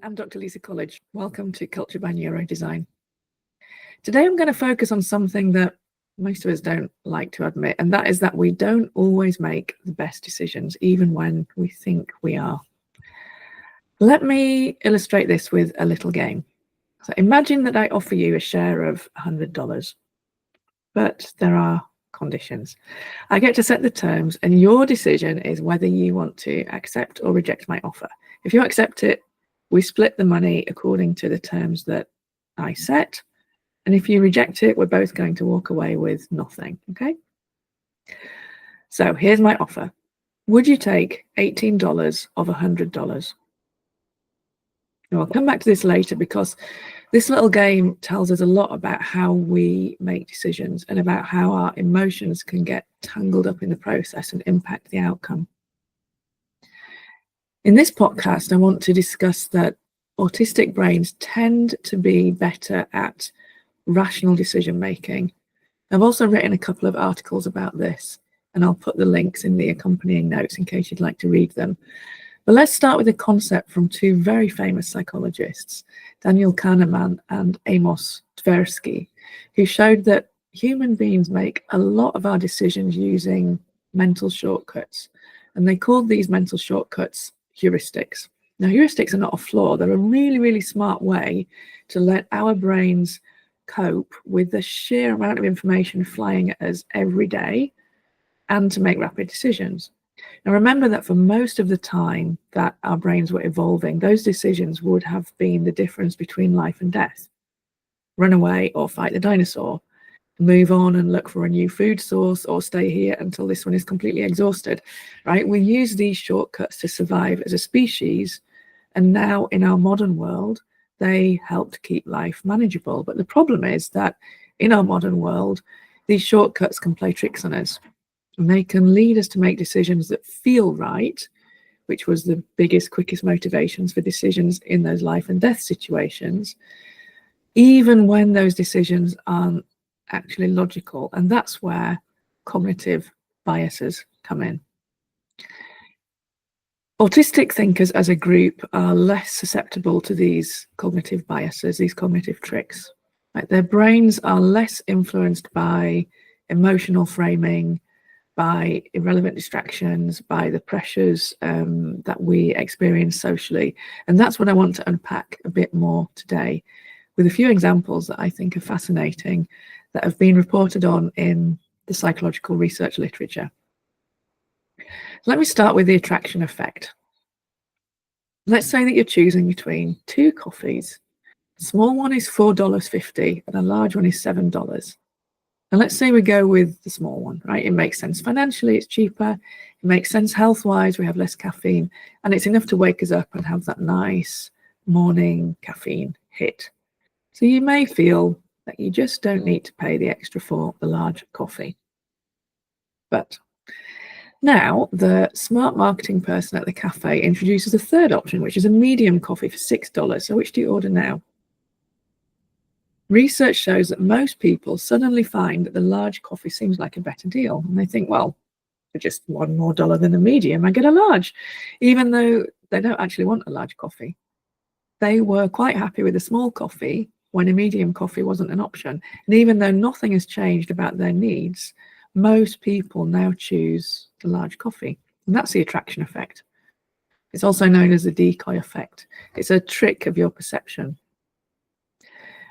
I'm Dr. Lisa Colledge. Welcome to Culture by Neurodesign. Today I'm going to focus on something that most of us don't like to admit, and that is that we don't always make the best decisions, even when we think we are. Let me illustrate this with a little game. So imagine that I offer you a share of $100, but there are conditions. I get to set the terms, and your decision is whether you want to accept or reject my offer. If you accept it, we split the money according to the terms that I set. And if you reject it, we're both going to walk away with nothing, okay? So here's my offer. Would you take $18 of $100? Now, I'll come back to this later because this little game tells us a lot about how we make decisions and about how our emotions can get tangled up in the process and impact the outcome. In this podcast, I want to discuss that autistic brains tend to be better at rational decision making. I've also written a couple of articles about this, and I'll put the links in the accompanying notes in case you'd like to read them. But let's start with a concept from two very famous psychologists, Daniel Kahneman and Amos Tversky, who showed that human beings make a lot of our decisions using mental shortcuts. And they called these mental shortcuts heuristics. Now, heuristics are not a flaw. They're a really, really smart way to let our brains cope with the sheer amount of information flying at us every day and to make rapid decisions. Now, remember that for most of the time that our brains were evolving, those decisions would have been the difference between life and death. Run away or fight the dinosaur. Move on and look for a new food source, or stay here until this one is completely exhausted, right? We use these shortcuts to survive as a species, and now in our modern world, they help to keep life manageable. But the problem is that in our modern world, these shortcuts can play tricks on us, and they can lead us to make decisions that feel right, which was the biggest, quickest motivations for decisions in those life and death situations, even when those decisions aren't actually logical. And that's where cognitive biases come in. Autistic thinkers as a group are less susceptible to these cognitive biases, these cognitive tricks. Like, their brains are less influenced by emotional framing, by irrelevant distractions, by the pressures that we experience socially. And that's what I want to unpack a bit more today, with a few examples that I think are fascinating that have been reported on in the psychological research literature. Let me start with the attraction effect. Let's say that you're choosing between two coffees. A small one is $4.50 and a large one is $7. And let's say we go with the small one, right? It makes sense financially, it's cheaper, it makes sense health-wise, we have less caffeine, and it's enough to wake us up and have that nice morning caffeine hit. So you may feel that you just don't need to pay the extra for the large coffee. But now the smart marketing person at the cafe introduces a third option, which is a medium coffee for $6. So which do you order now? Research shows that most people suddenly find that the large coffee seems like a better deal. And they think, well, for just $1 more than a medium, I get a large, even though they don't actually want a large coffee. They were quite happy with a small coffee when a medium coffee wasn't an option. And even though nothing has changed about their needs, most people now choose the large coffee. And that's the attraction effect. It's also known as the decoy effect. It's a trick of your perception.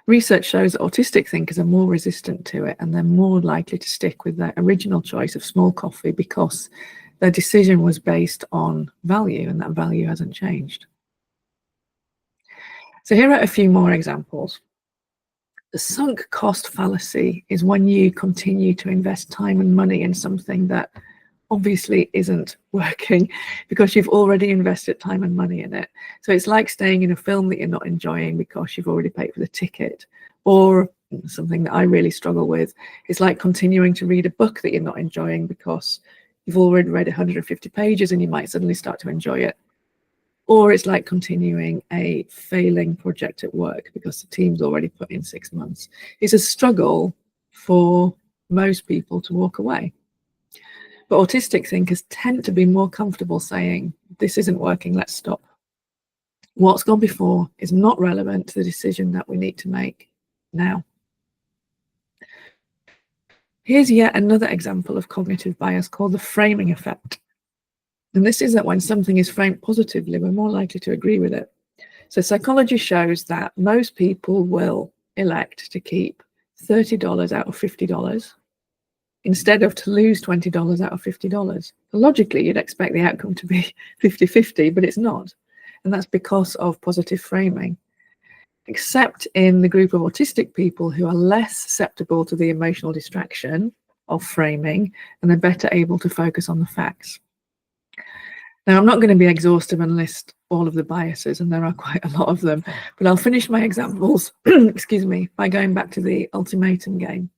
Research shows that autistic thinkers are more resistant to it, and they're more likely to stick with their original choice of small coffee because their decision was based on value, and that value hasn't changed. So here are a few more examples. The sunk cost fallacy is when you continue to invest time and money in something that obviously isn't working because you've already invested time and money in it. So it's like staying in a film that you're not enjoying because you've already paid for the ticket. Or something that I really struggle with is like continuing to read a book that you're not enjoying because you've already read 150 pages and you might suddenly start to enjoy it. Or it's like continuing a failing project at work because the team's already put in 6 months. It's a struggle for most people to walk away. But autistic thinkers tend to be more comfortable saying, this isn't working, let's stop. What's gone before is not relevant to the decision that we need to make now. Here's yet another example of cognitive bias called the framing effect. And this is that when something is framed positively, we're more likely to agree with it. So psychology shows that most people will elect to keep $30 out of $50 instead of to lose $20 out of $50. Logically, you'd expect the outcome to be 50-50, but it's not. And that's because of positive framing. Except in the group of autistic people who are less susceptible to the emotional distraction of framing, and they're better able to focus on the facts. Now, I'm not going to be exhaustive and list all of the biases, and there are quite a lot of them, but I'll finish my examples, excuse me, by going back to the ultimatum game,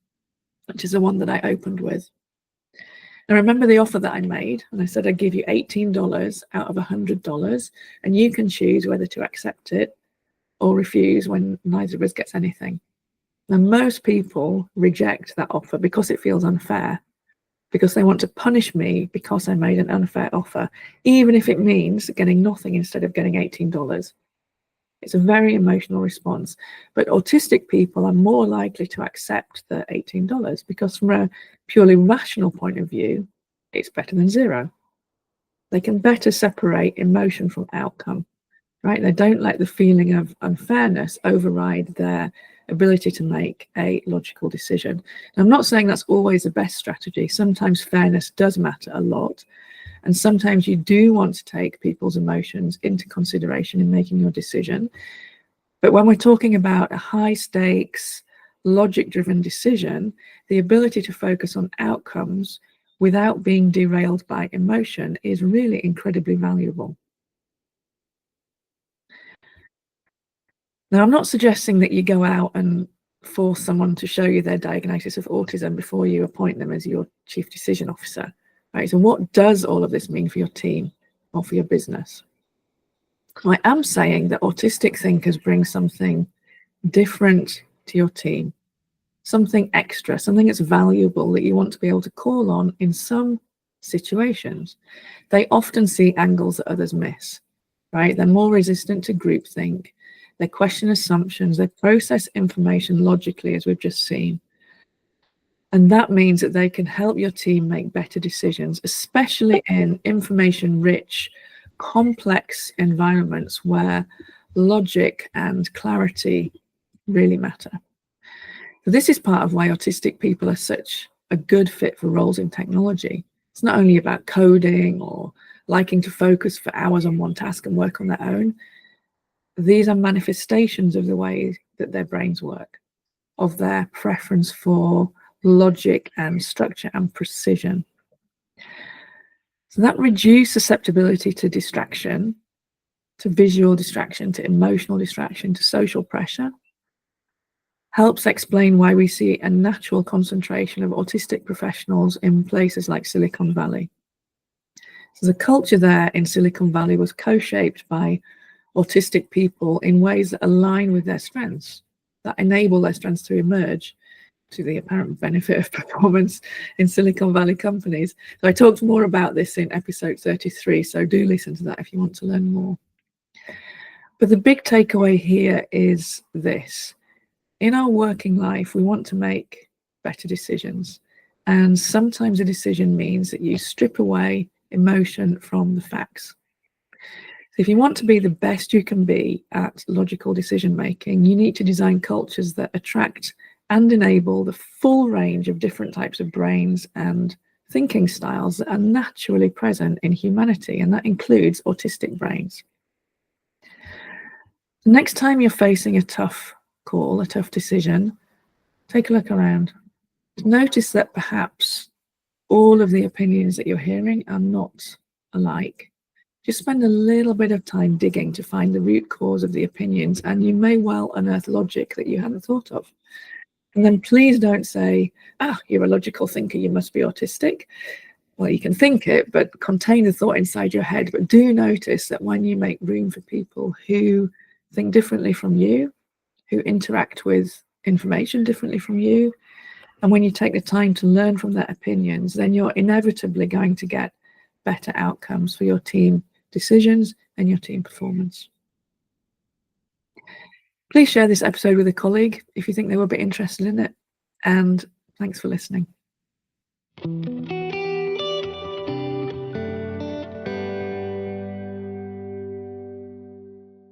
which is the one that I opened with. Now, remember the offer that I made, and I said I'd give you $18 out of $100, and you can choose whether to accept it or refuse when neither of us gets anything. Now, most people reject that offer because it feels unfair, because they want to punish me because I made an unfair offer, even if it means getting nothing instead of getting $18. It's a very emotional response. But autistic people are more likely to accept the $18 because from a purely rational point of view, it's better than zero. They can better separate emotion from outcome, right? They don't let the feeling of unfairness override their ability to make a logical decision. And I'm not saying that's always the best strategy. Sometimes fairness does matter a lot. And sometimes you do want to take people's emotions into consideration in making your decision. But when we're talking about a high stakes, logic-driven decision, the ability to focus on outcomes without being derailed by emotion is really incredibly valuable. Now, I'm not suggesting that you go out and force someone to show you their diagnosis of autism before you appoint them as your chief decision officer, right? So what does all of this mean for your team or for your business? I am saying that autistic thinkers bring something different to your team, something extra, something that's valuable that you want to be able to call on in some situations. They often see angles that others miss, right? They're more resistant to groupthink. They question assumptions. They process information logically, as we've just seen. And that means that they can help your team make better decisions, especially in information-rich, complex environments where logic and clarity really matter. So this is part of why autistic people are such a good fit for roles in technology. It's not only about coding or liking to focus for hours on one task and work on their own. These are manifestations of the way that their brains work, of their preference for logic and structure and precision. So that reduced susceptibility to distraction, to visual distraction, to emotional distraction, to social pressure, helps explain why we see a natural concentration of autistic professionals in places like Silicon Valley. So the culture there in Silicon Valley was co-shaped by autistic people in ways that align with their strengths, that enable their strengths to emerge to the apparent benefit of performance in Silicon Valley companies. So I talked more about this in episode 33, so do listen to that if you want to learn more. But the big takeaway here is this. In our working life, we want to make better decisions. And sometimes a decision means that you strip away emotion from the facts. If you want to be the best you can be at logical decision making, you need to design cultures that attract and enable the full range of different types of brains and thinking styles that are naturally present in humanity, and that includes autistic brains. The next time you're facing a tough call, a tough decision, take a look around. Notice that perhaps all of the opinions that you're hearing are not alike. Just spend a little bit of time digging to find the root cause of the opinions, and you may well unearth logic that you hadn't thought of. And then please don't say, you're a logical thinker, you must be autistic. Well, you can think it, but contain the thought inside your head. But do notice that when you make room for people who think differently from you, who interact with information differently from you, and when you take the time to learn from their opinions, then you're inevitably going to get better outcomes for your team decisions and your team performance. Please share this episode with a colleague if you think they will be interested in it. And thanks for listening.